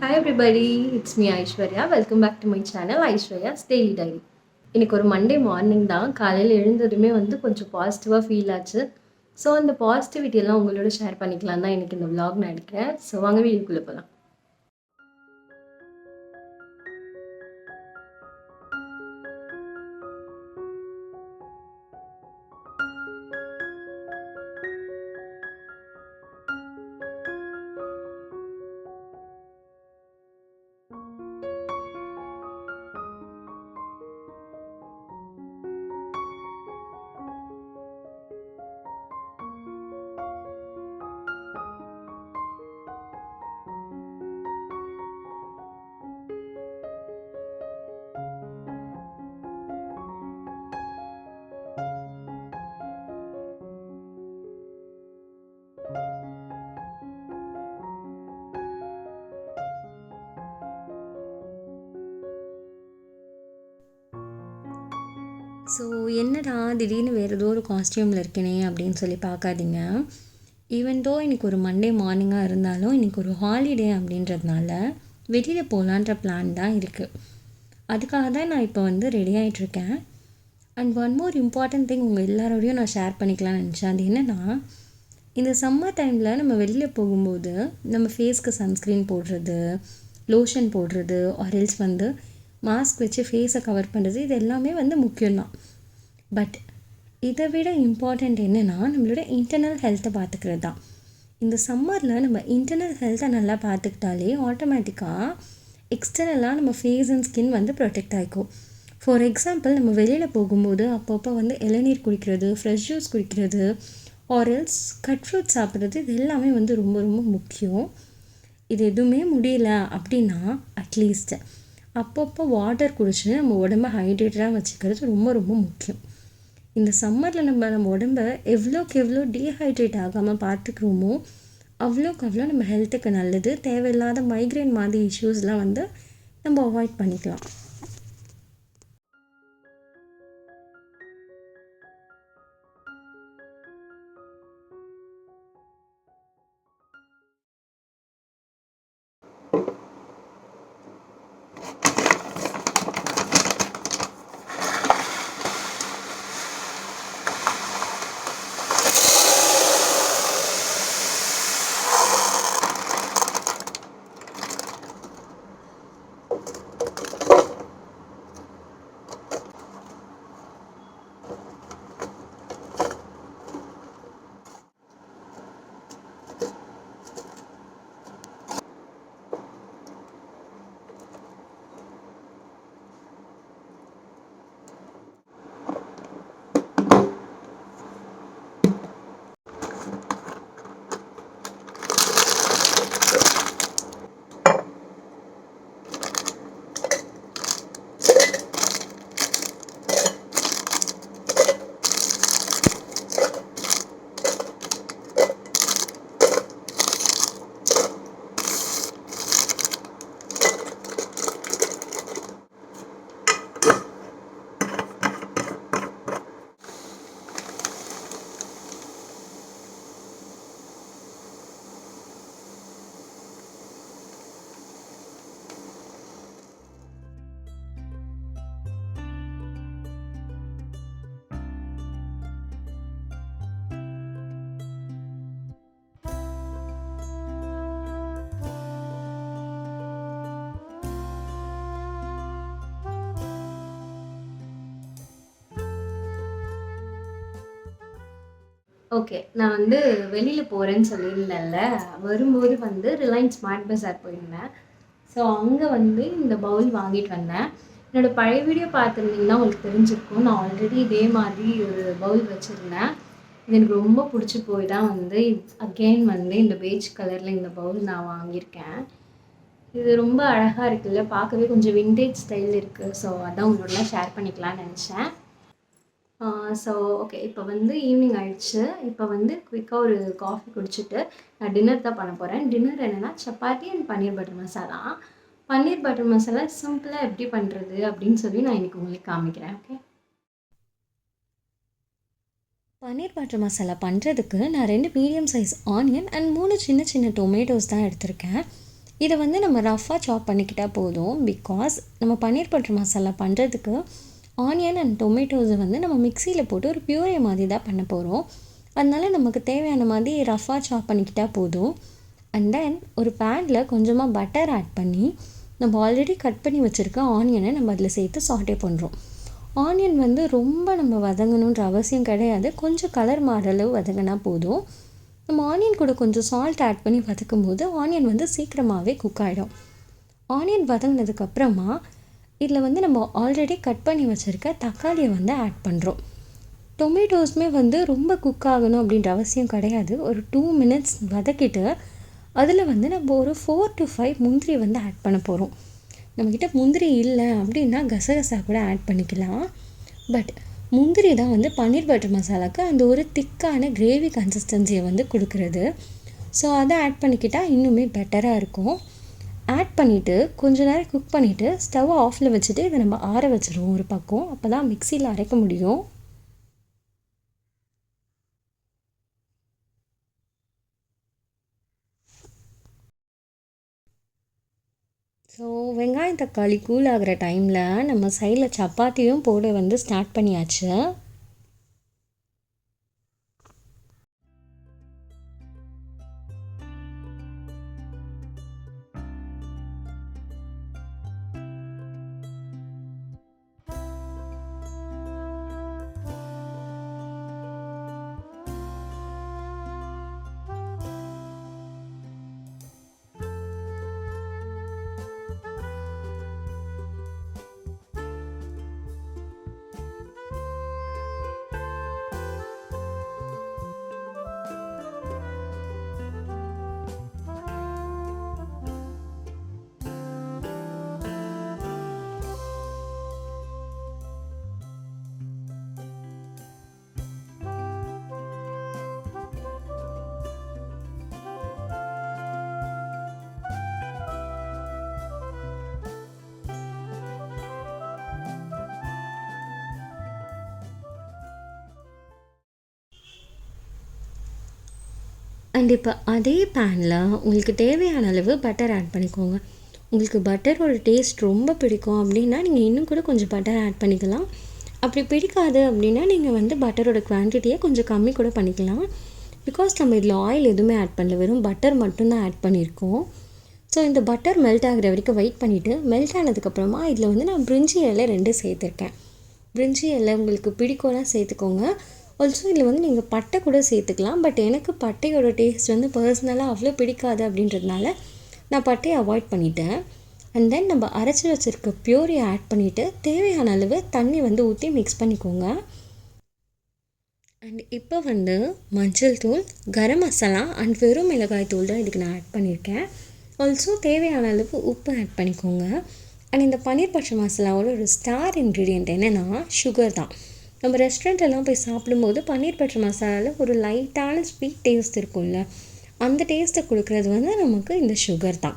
Hi everybody, it's me Aishwarya. Welcome back to my channel Aishwarya's Daily Diary. இன்னைக்கு ஒரு Monday morning தான். காலையில் எழுந்ததுமே கொஞ்சம் பாசிட்டிவாக ஃபீல் ஆச்சு. ஸோ அந்த பாசிட்டிவிட்டி எல்லாம் உங்களோட ஷேர் பண்ணிக்கலாம் தான் எனக்கு இந்த vlog நான் எடுக்கிறேன். ஸோ வாங்க வீடியோக்குள்ளே போகலாம். ஸோ என்னடா திடீர்னு வேறு ஏதோ ஒரு காஸ்டியூமில் இருக்கேனே அப்படின்னு சொல்லி பார்க்காதீங்க. ஈவன் தோ இன்றைக்கி ஒரு மண்டே மார்னிங்காக இருந்தாலும் இன்றைக்கி ஒரு ஹாலிடே அப்படின்றதுனால வெளியில் போகலான்ற பிளான் தான் இருக்குது. அதுக்காக தான் நான் இப்போ ரெடி ஆகிட்ருக்கேன். And one more important thing உங்கள் எல்லாரோடையும் நான் ஷேர் பண்ணிக்கலாம்னு நினச்சேன். அது என்னென்னா, இந்த சம்மர் டைமில் நம்ம வெளியில் போகும்போது நம்ம ஃபேஸ்க்கு சன்ஸ்க்ரீன் போடுறது, லோஷன் போடுறது, ஆரெல்ஸ் மாஸ்க் வச்சு ஃபேஸை கவர் பண்ணுறது, இது எல்லாமே முக்கியம்தான். பட் இதை விட இம்பார்ட்டண்ட் என்னென்னா, நம்மளோட இன்டர்னல் ஹெல்த்தை பார்த்துக்கிறது தான். இந்த சம்மரில் நம்ம இன்டர்னல் ஹெல்த்தை நல்லா பார்த்துக்கிட்டாலே ஆட்டோமேட்டிக்காக எக்ஸ்டர்னலாக நம்ம ஃபேஸ் அண்ட் ஸ்கின் ப்ரொடெக்ட் ஆகிக்கும். ஃபார் எக்ஸாம்பிள், நம்ம வெளியில் போகும்போது அப்பப்போ இளநீர் குடிக்கிறது, ஃப்ரெஷ் ஜூஸ் குடிக்கிறது, ஆரெல்ஸ் கட் ஃப்ரூட் சாப்பிட்றது, இது எல்லாமே ரொம்ப ரொம்ப முக்கியம். இது எதுவுமே முடியல அப்படின்னா அட்லீஸ்ட் அப்பப்போ வாட்டர் குடிச்சு நம்ம உடம்பை ஹைட்ரேட்டடாக வச்சுக்கிறது ரொம்ப ரொம்ப முக்கியம். இந்த சம்மரில் நம்ம உடம்பை எவ்வளோக்கு எவ்வளோ டீஹைட்ரேட் ஆகாமல் பார்த்துக்கிறோமோ அவ்வளோக்கு அவ்வளோ நம்ம ஹெல்த்துக்கு நல்லது. தேவையில்லாத மைக்ரைன் மாதிரி இஷ்யூஸ்லாம் நம்ம அவாய்ட் பண்ணிக்கலாம். ஓகே, நான் வெளியில் போகிறேன்னு சொல்லியிருந்தேன்ல, வரும்போது ரிலையன்ஸ் ஸ்மார்ட் பஸார் போயிருந்தேன். ஸோ அங்கே இந்த பவுல் வாங்கிட்டு வந்தேன். என்னோடய பழைய வீடியோ பார்த்துருந்தீங்கன்னா உங்களுக்கு தெரிஞ்சிருக்கும். நான் ஆல்ரெடி இதே மாதிரி ஒரு பவுல் வச்சுருந்தேன். இது எனக்கு ரொம்ப பிடிச்சி போய் தான் அகெயின் இந்த பெய்ஜ் கலரில் இந்த பவுல் நான் வாங்கியிருக்கேன். இது ரொம்ப அழகாக இருக்குல்ல, பார்க்கவே கொஞ்சம் விண்டேஜ் ஸ்டைல் இருக்குது. ஸோ அதான் உங்களோடலாம் ஷேர் பண்ணிக்கலாம்னு நினச்சேன். ஸோ ஓகே, இப்போ ஈவினிங் ஆயிடுச்சு. இப்போ குயிக்காக ஒரு காஃபி குடிச்சிட்டு நான் டின்னர் தான் பண்ண போகிறேன். டின்னர் என்னென்னா chapati and paneer butter masala. Paneer butter masala சிம்பிளாக எப்படி பண்ணுறது அப்படின்னு சொல்லி நான் இன்றைக்கி உங்களுக்கு காமிக்கிறேன். ஓகே, பன்னீர் பட்டர் மசாலா பண்ணுறதுக்கு நான் 2 மீடியம் சைஸ் ஆனியன் அண்ட் 3 சின்ன சின்ன டொமேட்டோஸ் தான் எடுத்திருக்கேன். இதை வந்து நம்ம ரஃப்பாக சாப் பண்ணிக்கிட்டால் போதும். பிகாஸ் நம்ம பன்னீர் பட்டர் மசாலா பண்ணுறதுக்கு ஆனியன் அண்ட் டொமேட்டோஸை வந்து நம்ம மிக்சியில் போட்டு ஒரு பியூரே மாதிரி தான் பண்ண போகிறோம். அதனால நமக்கு தேவையான மாதிரி ரஃப்பாக சாப் பண்ணிக்கிட்டால் போதும். அண்ட் தென் ஒரு பேனில் கொஞ்சமாக பட்டர் ஆட் பண்ணி நம்ம ஆல்ரெடி கட் பண்ணி வச்சுருக்க ஆனியனை நம்ம அதில் சேர்த்து சாட்டே பண்ணுறோம். ஆனியன் வந்து ரொம்ப நம்ம வதங்கணுன்ற அவசியம் கிடையாது. கொஞ்சம் கலர் மாற அளவு வதங்கினா போதும். நம்ம ஆனியன் கூட கொஞ்சம் சால்ட் ஆட் பண்ணி வதக்கும் போது ஆனியன் வந்து சீக்கிரமாகவே குக் ஆகிடும். ஆனியன் வதங்கினதுக்கப்புறமா இதில் வந்து நம்ம ஆல்ரெடி கட் பண்ணி வச்சுருக்க தக்காளியை வந்து ஆட் பண்ணுறோம். டொமேட்டோஸுமே வந்து ரொம்ப குக் ஆகணும் அப்படின்ற அவசியம் கிடையாது. ஒரு 2 minutes வதக்கிட்டு அதில் வந்து நம்ம ஒரு 4 to 5 முந்திரி வந்து ஆட் பண்ண போகிறோம். நம்மக்கிட்ட முந்திரி இல்லை அப்படின்னா கசகசா கூட ஆட் பண்ணிக்கலாம். பட் முந்திரி தான் வந்து பன்னீர் பட்டர் மசாலாவுக்கு அந்த ஒரு திக்கான கிரேவி கன்சிஸ்டன்சியை வந்து கொடுக்குறது. ஸோ அதை ஆட் பண்ணிக்கிட்டால் இன்னுமே பெட்டராக இருக்கும். ஆட் பண்ணிவிட்டு கொஞ்ச நேரம் குக் பண்ணிவிட்டு ஸ்டவ்வை ஆஃபில் வச்சுட்டு இதை நம்ம ஆற வச்சுருவோம் ஒரு பக்கம். அப்போ தான் மிக்சியில் அரைக்க முடியும். ஸோ வெங்காயம் தக்காளி கூல் ஆகிற டைமில் நம்ம சைடில் சப்பாத்தியும் போட வந்து ஸ்டார்ட் பண்ணியாச்சு. அண்ட் இப்போ அதே பேனில் உங்களுக்கு தேவையான அளவு பட்டர் ஆட் பண்ணிக்கோங்க. உங்களுக்கு பட்டரோட டேஸ்ட் ரொம்ப பிடிக்கும் அப்படின்னா நீங்கள் இன்னும் கூட கொஞ்சம் பட்டர் ஆட் பண்ணிக்கலாம். அப்படி பிடிக்காது அப்படின்னா நீங்கள் வந்து பட்டரோட குவான்டிட்டியை கொஞ்சம் கம்மி கூட பண்ணிக்கலாம். பிகாஸ் நம்ம இதில் ஆயில் எதுவுமே ஆட் பண்ணல, வெறும் பட்டர் மட்டும்தான் ஆட் பண்ணியிருக்கோம். ஸோ இந்த பட்டர் மெல்ட் ஆகிற வரைக்கும் வெயிட் பண்ணிவிட்டு மெல்ட் ஆனதுக்கப்புறமா இதில் வந்து நான் பிரிஞ்சி இலை 2 சேர்த்துருக்கேன். பிரிஞ்சி இலை உங்களுக்கு பிடிக்கும்னா சேர்த்துக்கோங்க. ஆல்சோ இதில் வந்து நீங்கள் பட்டை கூட சேர்த்துக்கலாம். பட் எனக்கு பட்டையோட டேஸ்ட் வந்து பர்சனலாக அவ்வளோ பிடிக்காது அப்படின்றதுனால நான் பட்டையை அவாய்ட் பண்ணிட்டேன். அண்ட் தென் நம்ம அரைச்சி வச்சுருக்க பியூரியை ஆட் பண்ணிவிட்டு தேவையான அளவு தண்ணி வந்து ஊற்றி மிக்ஸ் பண்ணிக்கோங்க. அண்ட் இப்போ வந்து மஞ்சள் தூள், கரம் மசாலா அண்ட் வெறும் மிளகாய் தூள் தான் இதுக்கு நான் ஆட் பண்ணியிருக்கேன். ஆல்சோ தேவையான அளவு உப்பு ஆட் பண்ணிக்கோங்க. அண்ட் இந்த பன்னீர் பட்டர் மசாலாவோட ஒரு ஸ்டார் இன்க்ரீடியண்ட் என்னென்னா சுகர் தான். நம்ம ரெஸ்டாரண்ட்டெல்லாம் போய் சாப்பிடும்போது பன்னீர் பட்டர் மசாலாவில் ஒரு லைட்டான ஸ்வீட் டேஸ்ட் இருக்கும்ல, அந்த டேஸ்ட்டை கொடுக்குறது வந்து நமக்கு இந்த சுகர் தான்.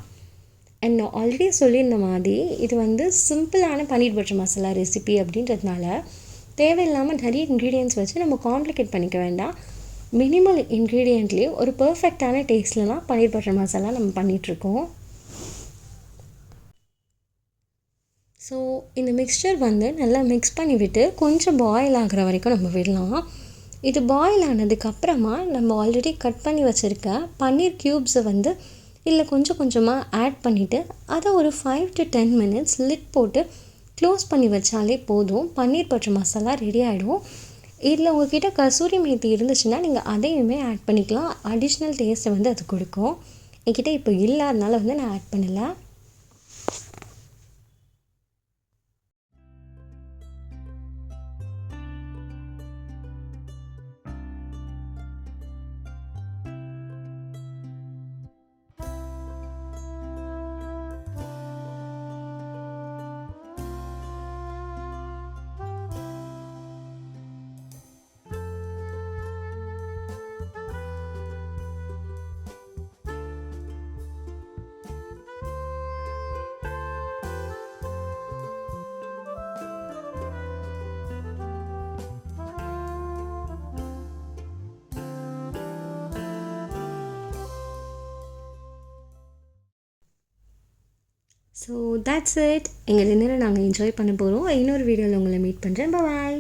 அண்ட் நான் ஆல்ரெடி சொல்லியிருந்த மாதிரி இது வந்து சிம்பிளான பன்னீர் பட்டர் மசாலா ரெசிபி அப்படின்றதுனால தேவையில்லாமல் நிறைய இன்க்ரீடியன்ட்ஸ் வச்சு நம்ம காம்ப்ளிகேட் பண்ணிக்க வேண்டாம். மினிமல் இன்க்ரீடியண்ட்லேயே ஒரு பர்ஃபெக்டான டேஸ்ட்டில் தான் பன்னீர் பட்டர் மசாலா நம்ம பண்ணிகிட்ருக்கோம். ஸோ இந்த மிக்ஸ்சர் வந்து நல்லா மிக்ஸ் பண்ணி விட்டு கொஞ்சம் பாயில் ஆகிற வரைக்கும் நம்ம விடலாம். இது பாயில் ஆனதுக்கப்புறமா நம்ம ஆல்ரெடி கட் பண்ணி வச்சுருக்க பன்னீர் க்யூப்ஸை வந்து இதில் கொஞ்சம் கொஞ்சமாக ஆட் பண்ணிவிட்டு அதை ஒரு 5 to 10 minutes லிட் போட்டு க்ளோஸ் பண்ணி வச்சாலே போதும். பன்னீர் பட்டர் மசாலா ரெடி ஆகிடும். இதில் உங்கள்கிட்ட கசூரி மேத்தி இருந்துச்சுன்னா நீங்கள் அதையுமே ஆட் பண்ணிக்கலாம். அடிஷ்னல் டேஸ்ட்டை வந்து அது கொடுக்கும். என்கிட்ட இப்போ இல்லாதனால வந்து நான் ஆட் பண்ணலை. So that's it. எங்கள் டின்னரை நாங்கள் என்ஜாய் பண்ண போகிறோம். இன்னொரு வீடியோவில் உங்களை மீட் பண்ணுறேன். பாய்.